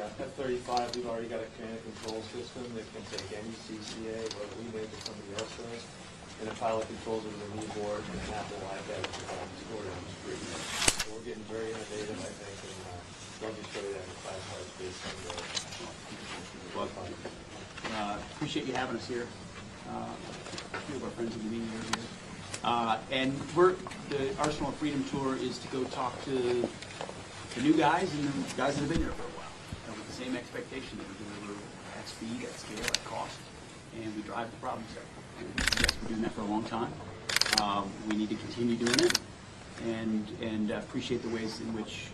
F-35, we've already got a command and control system that can take any CCA, whether we make it somebody else does. And the pilot controls it with a kneeboard and an Apple iPad that can all be stored on the screen. So we're getting very innovative, I think, and love to show you that in the classified space someday. Well, appreciate you having us here. A few of our friends in the meeting are here. And the Arsenal of Freedom tour is to go talk to the new guys and the guys that have been here for a while. And with the same expectation that we deliver at speed, at scale, at cost, and we drive the problem set. And yes, we're doing that for a long time. We need to continue doing it, and appreciate the ways in which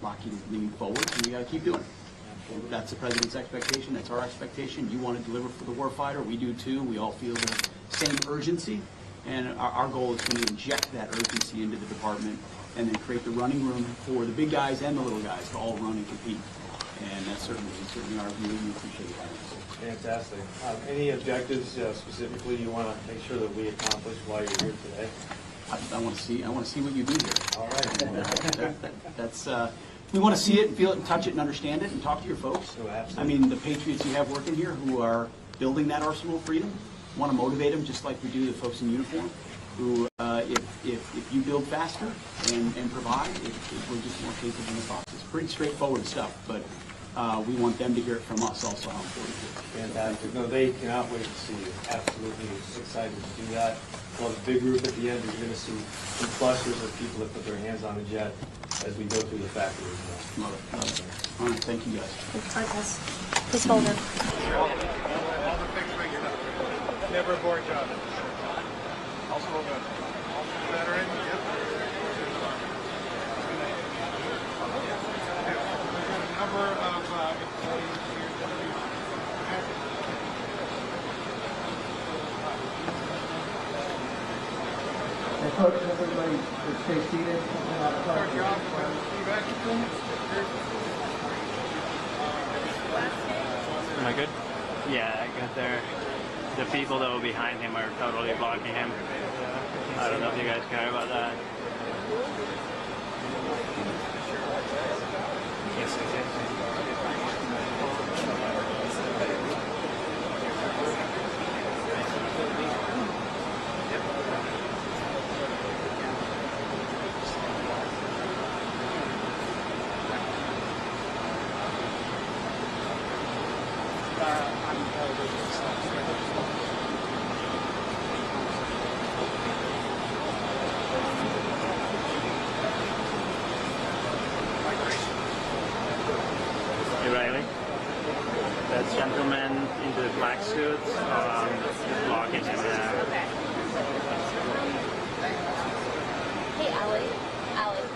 Lockheed is leaning forward, and we got to keep doing it. That's the President's expectation. That's our expectation. You want to deliver for the warfighter. We do too. We all feel the same urgency. And our goal is going to inject that urgency into the department and then create the running room for the big guys and the little guys to all run and compete. And that's certainly our view. We appreciate that. Fantastic. Any objectives specifically you want to make sure that we accomplish while you're here today? I want to see what you do here. All right. That's we want to see it, feel it, and touch it, and understand it, and talk to your folks. Oh, absolutely. I mean, the patriots you have working here who are building that arsenal of freedom, want to motivate them just like we do the folks in uniform. Who, if you build faster and provide, we're just more capable in the process. Pretty straightforward stuff, but we want them to hear it from us also how important it is. Fantastic. No, they cannot wait to see you. Absolutely excited to do that. Well, the big group at the end, you're going to see some clusters of people that put their hands on the jet as we go through the factory as well. Love it. Love it. All right, thank you guys. Please hold it. Never a boring job. Also a veteran. Yep. A number of employees here. And folks, everybody stay seated. Am I good? Yeah, I got there. The people that were behind him are totally blocking him. I don't know if you guys care about that. Riley. That gentleman in the black suit is blocking him now. Hey, Allie. Allie.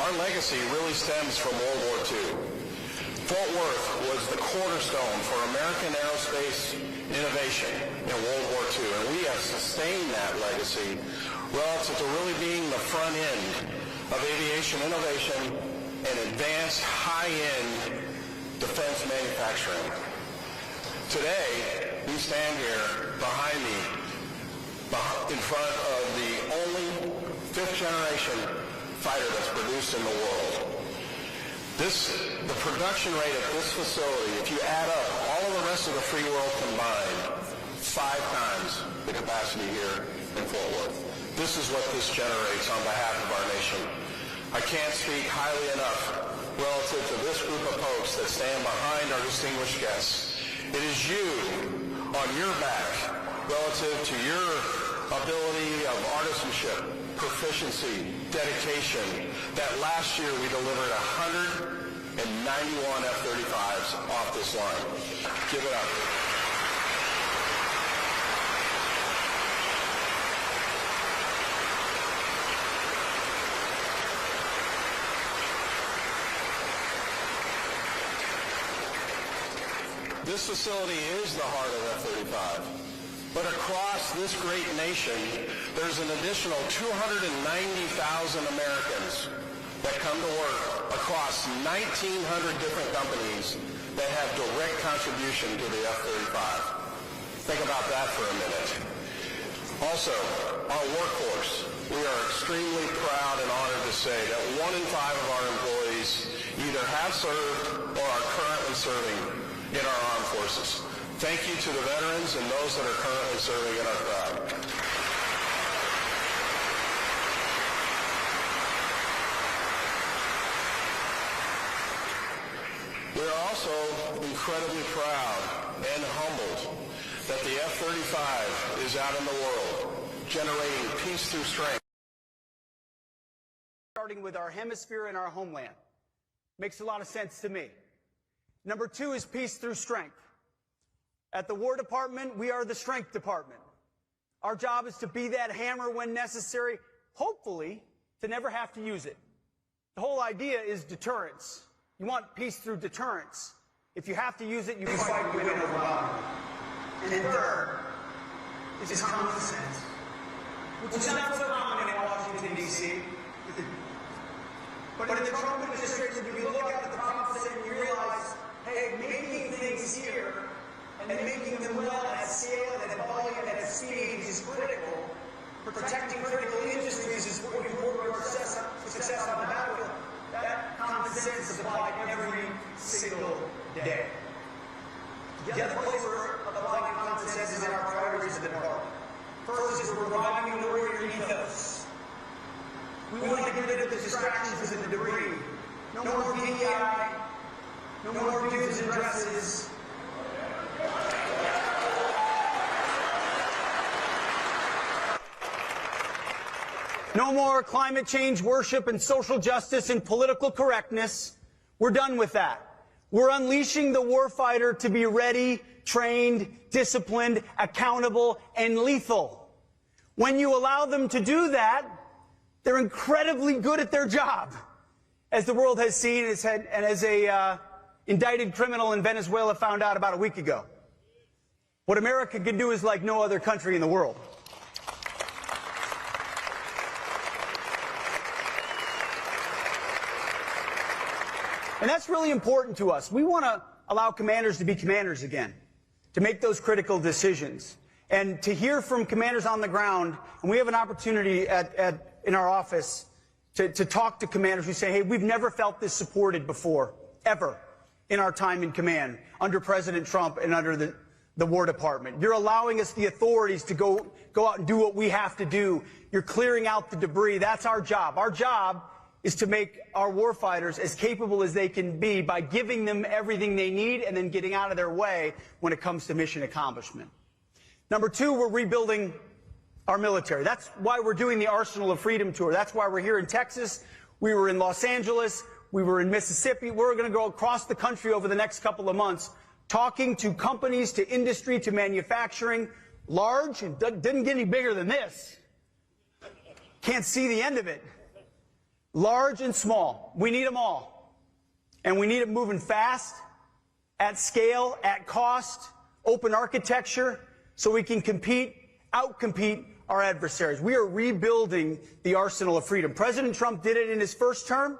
Our legacy really stems from World War II. Fort Worth was the cornerstone for American aerospace innovation in World War II, and we have sustained that legacy relative to really being the front end of aviation innovation and advanced high-end defense manufacturing. Today, we stand here behind me in front of the only fifth-generation fighter that's produced in the world. The production rate at this facility, if you add up all of the rest of the free world combined, 5 times the capacity here in Fort Worth. This is what this generates on behalf of our nation. I can't speak highly enough relative to this group of folks that stand behind our distinguished guests. It is you on your back relative to your ability of artisanship, proficiency, dedication, that last year we delivered 191 F-35s off this line. Give it up. This facility is the heart of F-35. But across this great nation, there's an additional 290,000 Americans that come to work across 1,900 different companies that have direct contribution to the F-35. Think about that for a minute. Also, our workforce. We are extremely proud and honored to say that 1 in 5 of our employees either have served or are currently serving in our armed forces. Thank you to the veterans and those that are currently serving in our crowd. We are also incredibly proud and humbled that the F-35 is out in the world, generating peace through strength. Starting with our hemisphere and our homeland. Makes a lot of sense to me. Number 2 is peace through strength. At the War Department, we are the strength department. Our job is to be that hammer when necessary, hopefully to never have to use it. The whole idea is deterrence. You want peace through deterrence. If you have to use it, you can fight to win over violence. And third is common sense, which is not so common in Washington, D.C. But in the Trump administration, if you look at the promises and you realize, hey, making things here and making them well at scale and at volume and at speed is critical. Protecting critical industries is what you work your success on the battlefield. That common sense is applied every single day. The other place we're applying common sense is in our priorities of the department. First is we're reviving the warrior ethos. We want to get rid of the distractions and the debris. No more DEI, no more dues and dresses. No more climate change worship and social justice and political correctness. We're done with that. We're unleashing the warfighter to be ready, trained, disciplined, accountable, and lethal. When you allow them to do that, they're incredibly good at their job, as the world has seen and as a indicted criminal in Venezuela found out about a week ago. What America can do is like no other country in the world. And that's really important to us. We want to allow commanders to be commanders again, to make those critical decisions, and to hear from commanders on the ground. And we have an opportunity in our office to talk to commanders who say, hey, we've never felt this supported before, ever, in our time in command, under President Trump and under the War Department. You're allowing us the authorities to go out and do what we have to do. You're clearing out the debris. That's our job. Our job is to make our warfighters as capable as they can be by giving them everything they need and then getting out of their way when it comes to mission accomplishment. Number 2, we're rebuilding our military. That's why we're doing the Arsenal of Freedom tour. That's why we're here in Texas. We were in Los Angeles. We were in Mississippi. We're going to go across the country over the next couple of months, talking to companies, to industry, to manufacturing, large, and didn't get any bigger than this. Can't see the end of it. Large and small. We need them all. And we need it moving fast, at scale, at cost, open architecture, so we can outcompete our adversaries. We are rebuilding the Arsenal of Freedom. President Trump did it in his first term,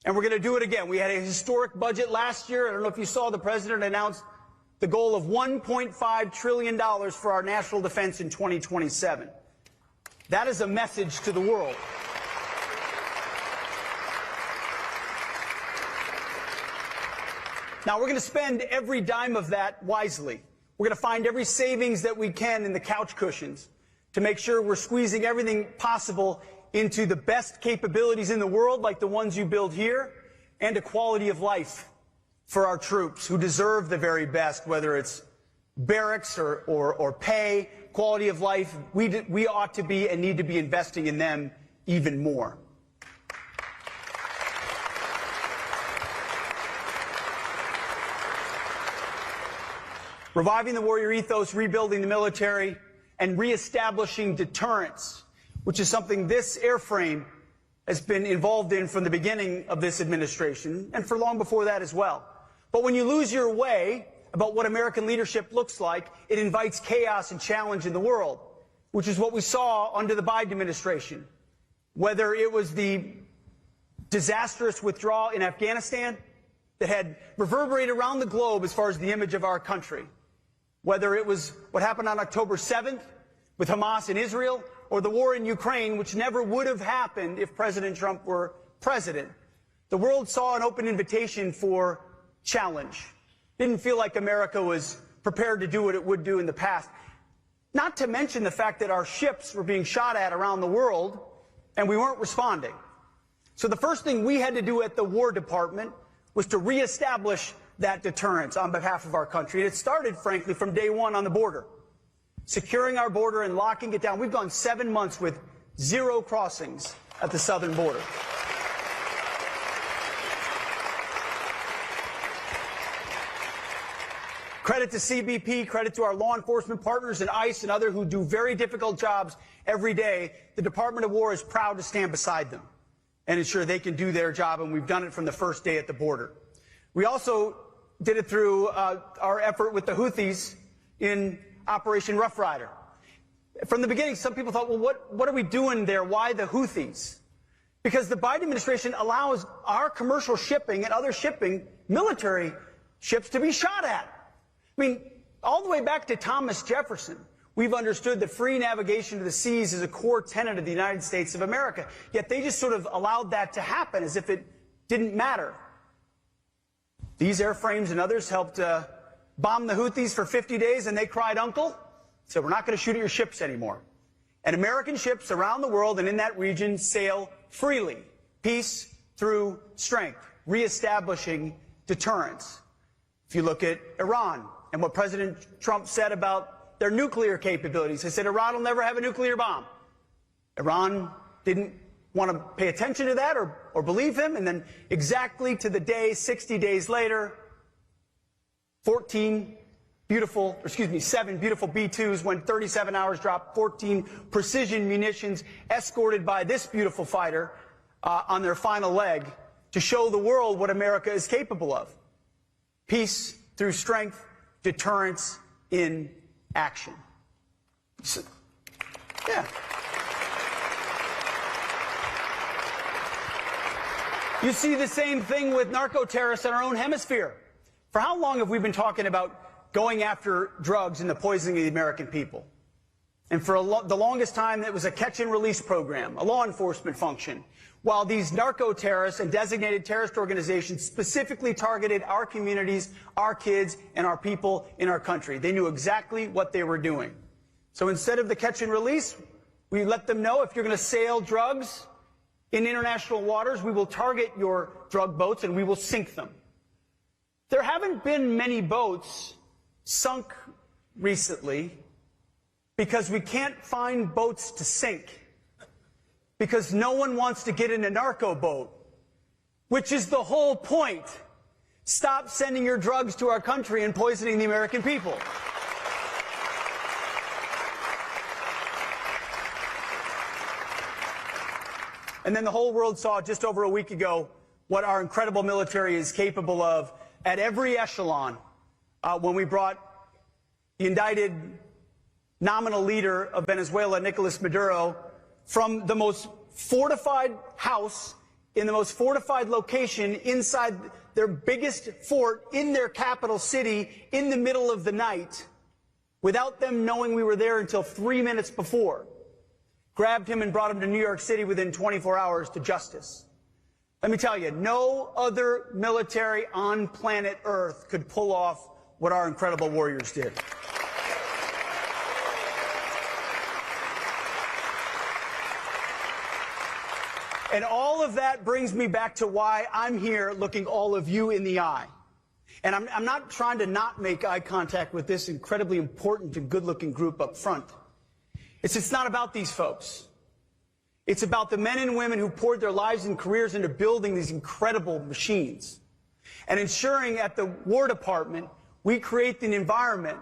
and we're going to do it again. We had a historic budget last year. I don't know if you saw the president announced the goal of $1.5 trillion for our national defense in 2027. That is a message to the world. Now, we're going to spend every dime of that wisely. We're going to find every savings that we can in the couch cushions to make sure we're squeezing everything possible into the best capabilities in the world, like the ones you build here, and a quality of life for our troops who deserve the very best, whether it's barracks or pay, quality of life. We ought to be and need to be investing in them even more. Reviving the warrior ethos, rebuilding the military, and reestablishing deterrence, which is something this airframe has been involved in from the beginning of this administration, and for long before that as well. But when you lose your way, about what American leadership looks like. It invites chaos and challenge in the world, which is what we saw under the Biden administration. Whether it was the disastrous withdrawal in Afghanistan that had reverberated around the globe as far as the image of our country, whether it was what happened on October 7th with Hamas in Israel, or the war in Ukraine, which never would have happened if President Trump were president. The world saw an open invitation for challenge. Didn't feel like America was prepared to do what it would do in the past. Not to mention the fact that our ships were being shot at around the world, and we weren't responding. So the first thing we had to do at the War Department was to reestablish that deterrence on behalf of our country. And it started, frankly, from day one on the border. Securing our border and locking it down. We've gone 7 months with 0 crossings at the southern border. Credit to CBP, credit to our law enforcement partners and ICE and others who do very difficult jobs every day. The Department of War is proud to stand beside them and ensure they can do their job, and we've done it from the first day at the border. We also did it through our effort with the Houthis in Operation Rough Rider. From the beginning, some people thought, well, what are we doing there? Why the Houthis? Because the Biden administration allows our commercial shipping and other shipping, military ships, to be shot at. I mean, all the way back to Thomas Jefferson, we've understood that free navigation to the seas is a core tenet of the United States of America. Yet they just sort of allowed that to happen as if it didn't matter. These airframes and others helped bomb the Houthis for 50 days, and they cried uncle. So we're not going to shoot at your ships anymore. And American ships around the world and in that region sail freely. Peace through strength, reestablishing deterrence. If you look at Iran and what President Trump said about their nuclear capabilities, he said Iran will never have a nuclear bomb. Iran didn't want to pay attention to that or believe him, and then exactly to the day, 60 days later, 7 beautiful B-2s went 37 hours, dropped 14 precision munitions, escorted by this beautiful fighter on their final leg to show the world what America is capable of. Peace through strength, deterrence in action. So, yeah. You see the same thing with narco-terrorists in our own hemisphere. For how long have we been talking about going after drugs and the poisoning of the American people? And for the longest time, it was a catch-and-release program, a law enforcement function, while these narco-terrorists and designated terrorist organizations specifically targeted our communities, our kids, and our people in our country. They knew exactly what they were doing. So instead of the catch-and-release, we let them know if you're going to sail drugs in international waters, we will target your drug boats and we will sink them. There haven't been many boats sunk recently because we can't find boats to sink. Because no one wants to get in a narco boat, which is the whole point. Stop sending your drugs to our country and poisoning the American people. And then the whole world saw just over a week ago what our incredible military is capable of at every echelon when we brought the indicted nominal leader of Venezuela, Nicolas Maduro, from the most fortified house in the most fortified location inside their biggest fort in their capital city in the middle of the night without them knowing we were there until 3 minutes before. Grabbed him and brought him to New York City within 24 hours to justice. Let me tell you, no other military on planet Earth could pull off what our incredible warriors did. And all of that brings me back to why I'm here looking all of you in the eye. And I'm not trying to not make eye contact with this incredibly important and good-looking group up front. It's not about these folks. It's about the men and women who poured their lives and careers into building these incredible machines and ensuring at the War Department we create an environment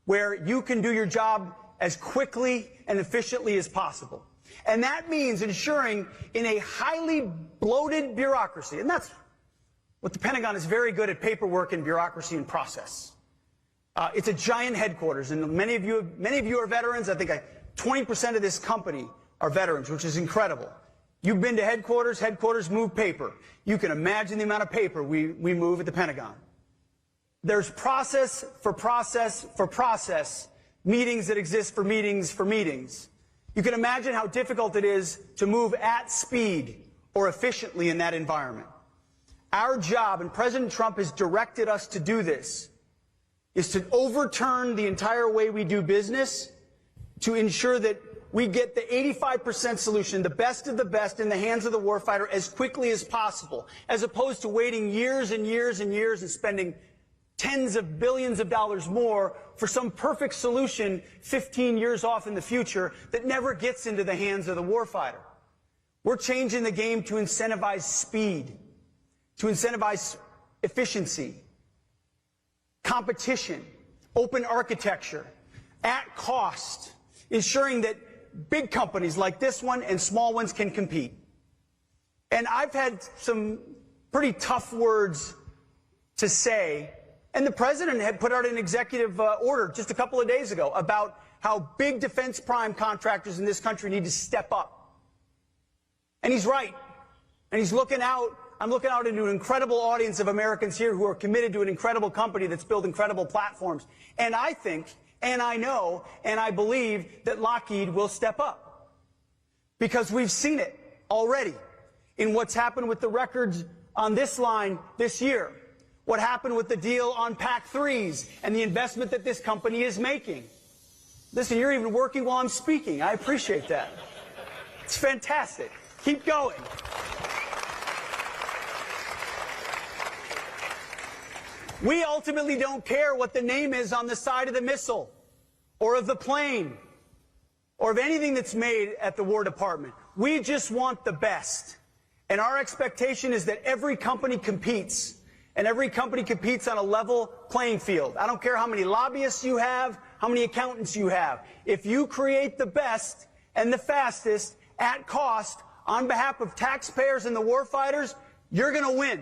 where you can do your job as quickly and efficiently as possible. And that means ensuring in a highly bloated bureaucracy, and that's what the Pentagon is very good at, paperwork and bureaucracy and process. It's a giant headquarters, and many of you are veterans. I think 20% of this company are veterans, which is incredible. You've been to headquarters. Headquarters move paper. You can imagine the amount of paper we move at the Pentagon. There's process for process for process, meetings that exist for meetings for meetings. You can imagine how difficult it is to move at speed or efficiently in that environment. Our job, and President Trump has directed us to do this, is to overturn the entire way we do business to ensure that we get the 85% solution, the best of the best, in the hands of the warfighter as quickly as possible, as opposed to waiting years and years and years and spending tens of billions of dollars more for some perfect solution 15 years off in the future that never gets into the hands of the warfighter. We're changing the game to incentivize speed, to incentivize efficiency, competition, open architecture, at cost, ensuring that big companies like this one and small ones can compete. And I've had some pretty tough words to say, and the president had put out an executive order just a couple of days ago about how big defense prime contractors in this country need to step up. And he's right. And he's looking out. I'm looking out into an incredible audience of Americans here who are committed to an incredible company that's built incredible platforms. And I think, and I know, and I believe that Lockheed will step up. Because we've seen it already in what's happened with the records on this line this year. What happened with the deal on PAC-3s and the investment that this company is making. Listen, you're even working while I'm speaking. I appreciate that. It's fantastic. Keep going. We ultimately don't care what the name is on the side of the missile or of the plane or of anything that's made at the War Department. We just want the best. And our expectation is that every company competes, and every company competes on a level playing field. I don't care how many lobbyists you have, how many accountants you have. If you create the best and the fastest at cost on behalf of taxpayers and the warfighters, you're going to win.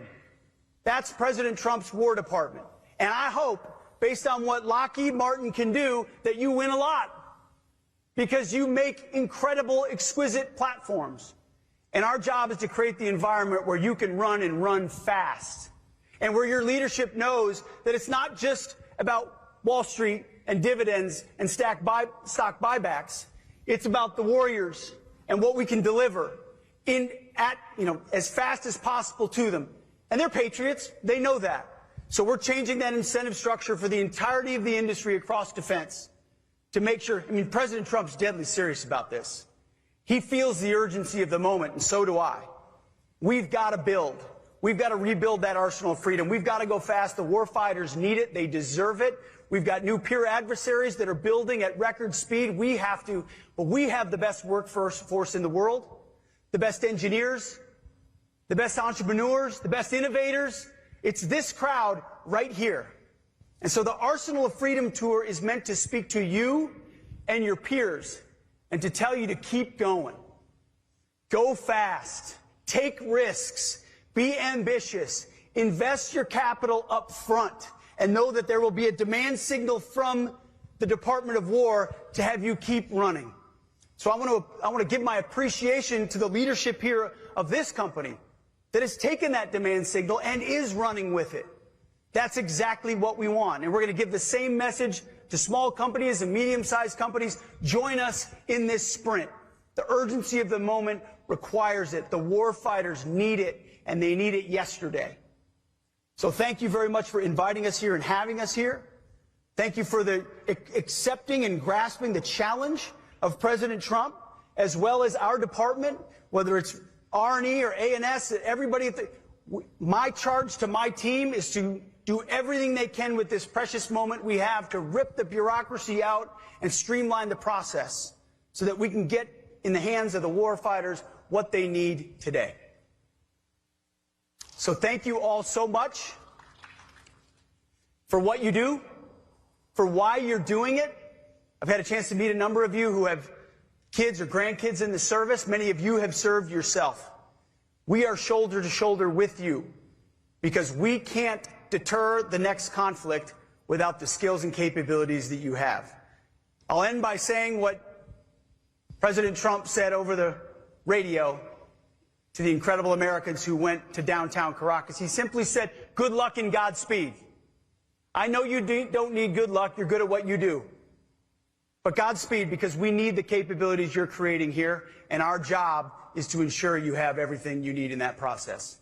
That's President Trump's War Department. And I hope, based on what Lockheed Martin can do, that you win a lot. Because you make incredible, exquisite platforms. And our job is to create the environment where you can run and run fast. And where your leadership knows that it's not just about Wall Street and dividends and stock buybacks. It's about the warriors and what we can deliver as fast as possible to them. And they're patriots. They know that. So we're changing that incentive structure for the entirety of the industry across defense to make sure. President Trump's deadly serious about this. He feels the urgency of the moment, and so do I. We've got to build. We've got to rebuild that arsenal of freedom. We've got to go fast. The warfighters need it. They deserve it. We've got new peer adversaries that are building at record speed. We have to, but we have the best workforce in the world, the best engineers, the best entrepreneurs, the best innovators. It's this crowd right here. And so the Arsenal of Freedom Tour is meant to speak to you and your peers and to tell you to keep going. Go fast. Take risks. Be ambitious. Invest your capital up front and know that there will be a demand signal from the Department of War to have you keep running. So I want to give my appreciation to the leadership here of this company that has taken that demand signal and is running with it. That's exactly what we want. And we're going to give the same message to small companies and medium-sized companies. Join us in this sprint. The urgency of the moment requires it. The war fighters need it, and they need it yesterday. So thank you very much for inviting us here and having us here. Thank you for the accepting and grasping the challenge of President Trump, as well as our department, whether it's R&E or A&S, everybody. My charge to my team is to do everything they can with this precious moment we have to rip the bureaucracy out and streamline the process so that we can get in the hands of the war fighters what they need today. So thank you all so much for what you do, for why you're doing it. I've had a chance to meet a number of you who have kids or grandkids in the service. Many of you have served yourself. We are shoulder to shoulder with you because we can't deter the next conflict without the skills and capabilities that you have. I'll end by saying what President Trump said over the radio to the incredible Americans who went to downtown Caracas. He simply said, "Good luck and Godspeed." I know you don't need good luck. You're good at what you do. But Godspeed, because we need the capabilities you're creating here, and our job is to ensure you have everything you need in that process.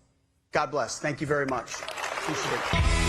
God bless. Thank you very much. Appreciate it.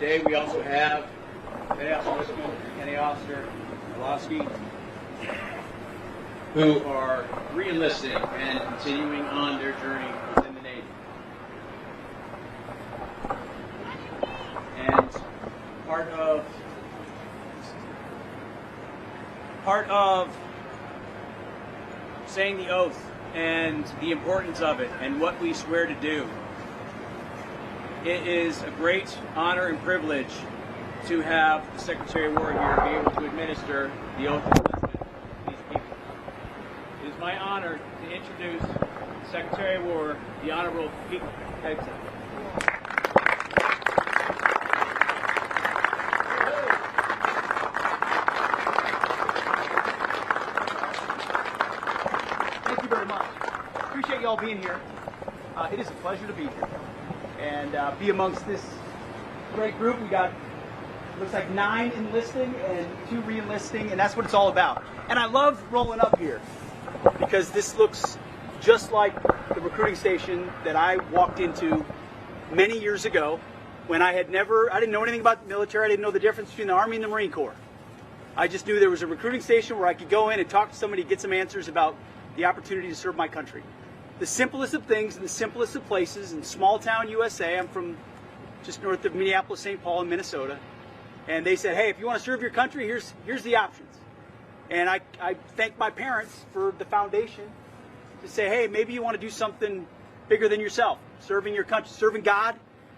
Today we also have Petty Officer Wisman, Petty Officer Lockheed, who are re-enlisting and continuing on their journey within the Navy. And part of saying the oath and the importance of it and what we swear to do, it is a great honor and privilege to have the Secretary of War here be able to administer the oath of enlistment to these people. It is my honor to introduce the Secretary of War, the Honorable Pete Hegseth. Thank you very much. Appreciate you all being here. It is a pleasure to be here and be amongst this great group. We got looks like 9 enlisting and 2 re-enlisting, and that's what it's all about. And I love rolling up here because this looks just like the recruiting station that I walked into many years ago when I didn't know anything about the military. I didn't know the difference between the Army and the Marine Corps. I just knew there was a recruiting station where I could go in and talk to somebody, get some answers about the opportunity to serve my country. The simplest of things in the simplest of places in small town USA. I'm from just north of Minneapolis, St. Paul in Minnesota. And they said, hey, if you want to serve your country, here's the options. And I thank my parents for the foundation to say, hey, maybe you want to do something bigger than yourself, serving your country, serving God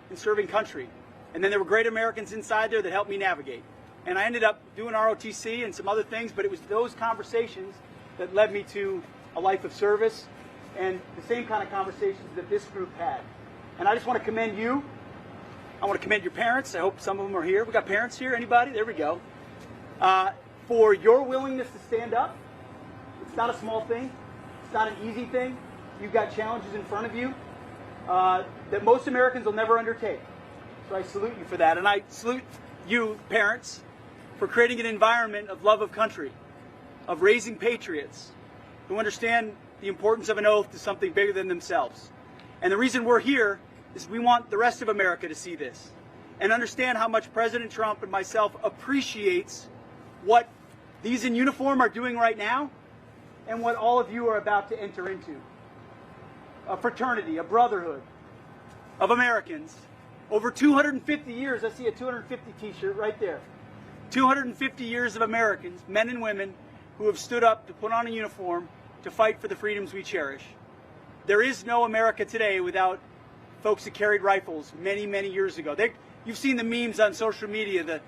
and serving country. And then there were great Americans inside there that helped me navigate. And I ended up doing ROTC and some other things, but it was those conversations that led me to a life of service and the same kind of conversations that this group had. And I just want to commend you. I want to commend your parents. I hope some of them are here. We got parents here? Anybody? There we go. For your willingness to stand up. It's not a small thing. It's not an easy thing. You've got challenges in front of you that most Americans will never undertake. So I salute you for that. And I salute you, parents, for creating an environment of love of country, of raising patriots who understand the importance of an oath to something bigger than themselves. And the reason we're here is we want the rest of America to see this and understand how much President Trump and myself appreciates what these in uniform are doing right now and what all of you are about to enter into. A fraternity, a brotherhood of Americans. Over 250 years, I see a 250 t-shirt right there. 250 years of Americans, men and women, who have stood up to put on a uniform to fight for the freedoms we cherish. There is no America today without folks that carried rifles many, many years ago. You've seen the memes on social media,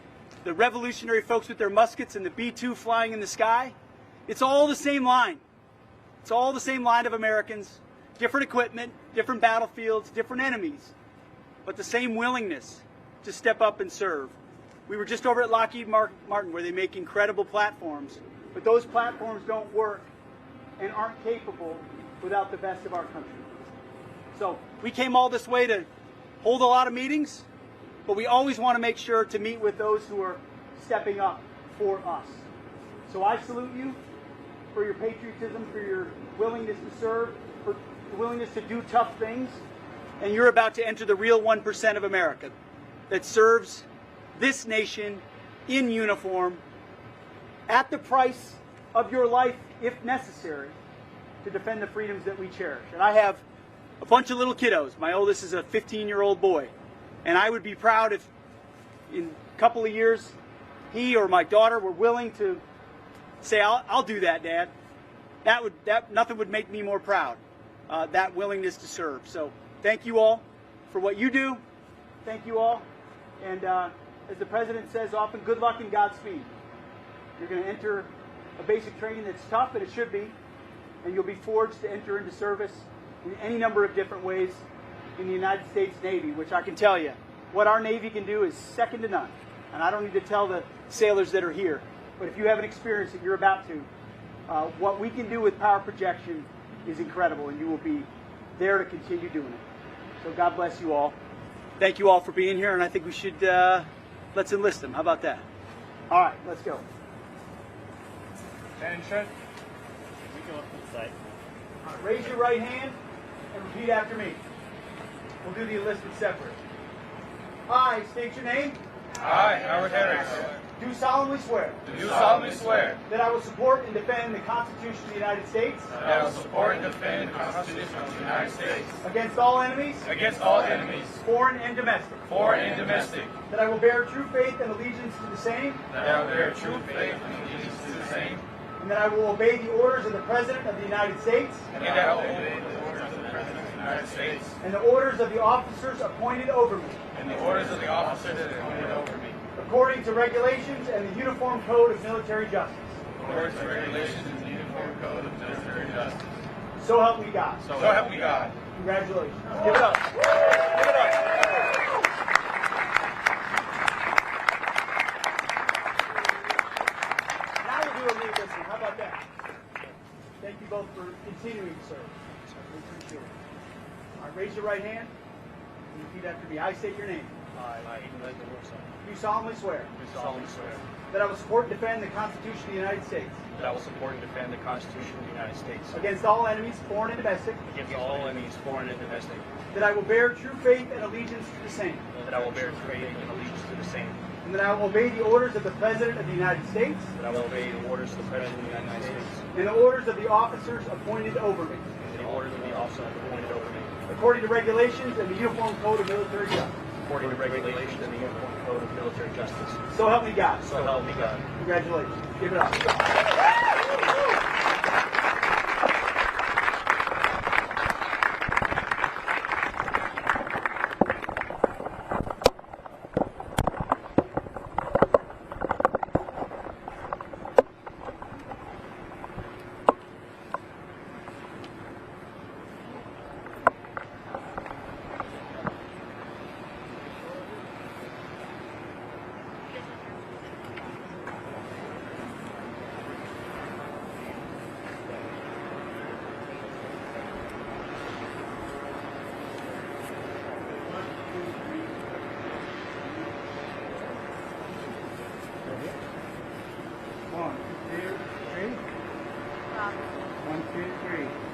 the revolutionary folks with their muskets and the B-2 flying in the sky. It's all the same line. It's all the same line of Americans, different equipment, different battlefields, different enemies, but the same willingness to step up and serve. We were just over at Lockheed Martin where they make incredible platforms, but those platforms don't work and aren't capable without the best of our country. So we came all this way to hold a lot of meetings, but we always want to make sure to meet with those who are stepping up for us. So I salute you for your patriotism, for your willingness to serve, for the willingness to do tough things, and you're about to enter the real 1% of America that serves this nation in uniform at the price of your life, if necessary, to defend the freedoms that we cherish. And I have a bunch of little kiddos. My oldest is a 15-year-old boy. And I would be proud if in a couple of years he or my daughter were willing to say, I'll do that, Dad. Nothing would make me more proud. That willingness to serve. So thank you all for what you do. Thank you all. And as the President says often, good luck and Godspeed. You're going to enter a basic training that's tough, and it should be, and you'll be forged to enter into service in any number of different ways in the United States Navy, which I can tell you, what our Navy can do is second to none. And I don't need to tell the sailors that are here, but if you haven't experienced it, you're about to. What we can do with power projection is incredible, and you will be there to continue doing it. So God bless you all. Thank you all for being here, and I think we should let's enlist them. How about that? All right, let's go. Attention. We go up to the side. All right, raise your right hand and repeat after me. We'll do the enlistment separate. I state your name. I, Howard Hendricks, Do solemnly swear do solemnly swear that I will support and defend the Constitution of the United States that I will support and defend the Constitution of the United States against all enemies, against all enemies, foreign and domestic. foreign and domestic, That I will bear true faith and allegiance to the same, that I will bear true faith and allegiance to the same, and that I will obey the orders of the President of the United States and that I will obey the orders of the President of the United States and the orders of the officers appointed over me, and the orders of the officers that are appointed over me, according to regulations and the Uniform Code of Military Justice. according to regulations and the Uniform Code of Military Justice. So help me God. So help me God. Congratulations. Give it up. Give it up. Now we'll do a re-listen. How about that? Thank you both for continuing to serve. We appreciate it. All right, raise your right hand and repeat after me. I state your name. I, do solemnly swear do solemnly swear that I will support and defend the Constitution of the United States that I will support and defend the Constitution of the United States against all enemies, foreign and domestic, against all enemies, foreign and domestic, that I will bear true faith and allegiance to the same, that I will bear true faith and allegiance to the same, and that I will obey the orders of the President of the United States that I will obey the orders of the President of the United States and the orders of the officers appointed over me, and the orders of the officer appointed over me, according to regulations and the Uniform Code of Military Justice. according to regulations and the Uniform Code of Military Justice. So help me God. So help me God. Congratulations. Give it up. One, two, three. 1, 2, 3.